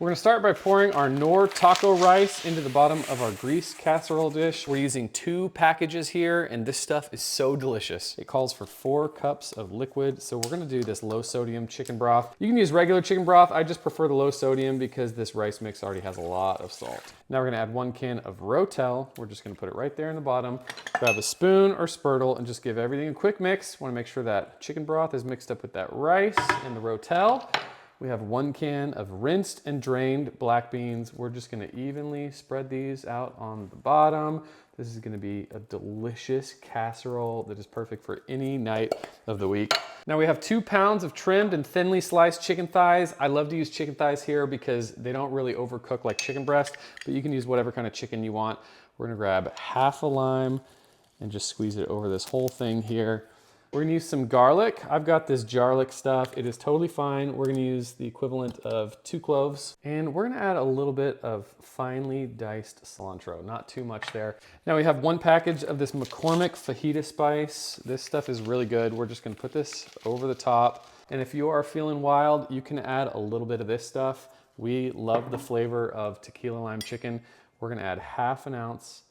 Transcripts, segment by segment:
We're gonna start by pouring our Knorr taco rice into the bottom of our grease casserole dish. We're using 2 packages here, and this stuff is so delicious. It calls for 4 cups of liquid, so we're gonna do this low sodium chicken broth. You can use regular chicken broth. I just prefer the low sodium because this rice mix already has a lot of salt. Now we're gonna add 1 can of Rotel. We're just gonna put it right there in the bottom. Grab a spoon or spurtle and just give everything a quick mix. Wanna make sure that chicken broth is mixed up with that rice and the Rotel. We have 1 can of rinsed and drained black beans. We're just gonna evenly spread these out on the bottom. This is gonna be a delicious casserole that is perfect for any night of the week. Now we have 2 pounds of trimmed and thinly sliced chicken thighs. I love to use chicken thighs here because they don't really overcook like chicken breast, but you can use whatever kind of chicken you want. We're gonna grab half a lime and just squeeze it over this whole thing here. We're gonna use some garlic. I've got this garlic stuff. It is totally fine. We're gonna use the equivalent of 2 cloves. And we're gonna add a little bit of finely diced cilantro, not too much there. Now we have 1 package of this McCormick fajita spice. This stuff is really good. We're just gonna put this over the top. And if you are feeling wild, you can add a little bit of this stuff. We love the flavor of tequila lime chicken. We're gonna add half an ounce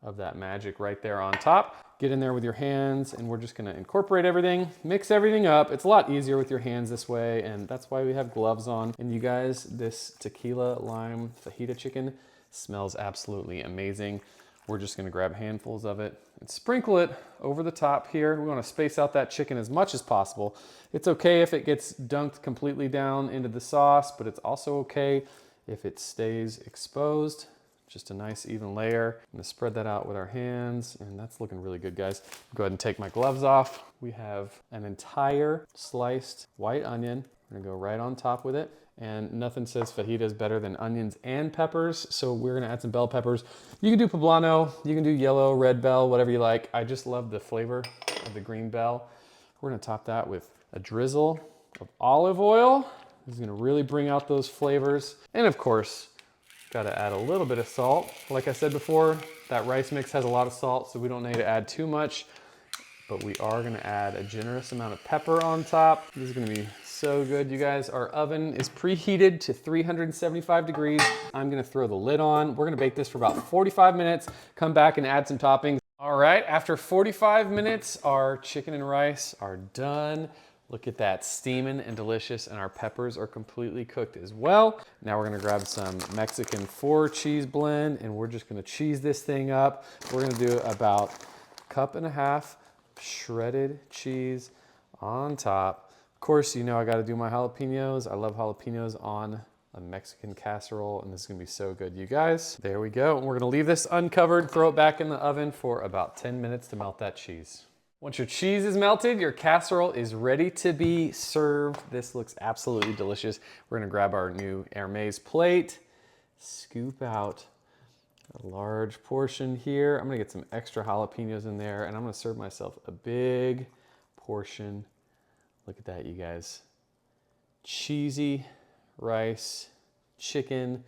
of that magic right there on top. Get in there with your hands, and we're just gonna incorporate everything, mix everything up. It's a lot easier with your hands this way, and that's why we have gloves on. And you guys, this tequila lime fajita chicken smells absolutely amazing. We're just gonna grab handfuls of it and sprinkle it over the top here. We wanna space out that chicken as much as possible. It's okay if it gets dunked completely down into the sauce, but it's also okay if it stays exposed. Just a nice even layer. I'm gonna spread that out with our hands, and that's looking really good, guys. Go ahead and take my gloves off. We have an entire sliced white onion. I'm gonna go right on top with it. And nothing says fajitas better than onions and peppers, so we're gonna add some bell peppers. You can do poblano, you can do yellow, red bell, whatever you like. I just love the flavor of the green bell. We're gonna top that with a drizzle of olive oil. This is gonna really bring out those flavors. And of course, gotta add a little bit of salt. Like I said before, that rice mix has a lot of salt, so we don't need to add too much, but we are gonna add a generous amount of pepper on top. This is gonna be so good, you guys. Our oven is preheated to 375 degrees. I'm gonna throw the lid on. We're gonna bake this for about 45 minutes, come back and add some toppings. All right, after 45 minutes, our chicken and rice are done. Look at that, steaming and delicious, and our peppers are completely cooked as well. Now we're gonna grab some Mexican 4 cheese blend, and we're just gonna cheese this thing up. We're gonna do about 1.5 cups shredded cheese on top. Of course, you know I gotta do my jalapenos. I love jalapenos on a Mexican casserole, and this is gonna be so good, you guys. There we go. We're gonna leave this uncovered, throw it back in the oven for about 10 minutes to melt that cheese. Once your cheese is melted, your casserole is ready to be served. This looks absolutely delicious. We're gonna grab our new Hermes plate, scoop out a large portion here. I'm gonna get some extra jalapenos in there, and I'm gonna serve myself a big portion. Look at that, you guys. Cheesy rice, chicken,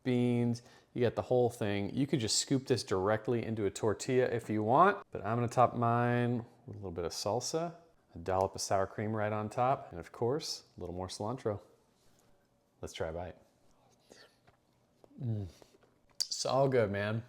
beans. You get the whole thing. You could just scoop this directly into a tortilla if you want, but I'm gonna top mine with a little bit of salsa, a dollop of sour cream right on top, and of course, a little more cilantro. Let's try a bite. So good, man.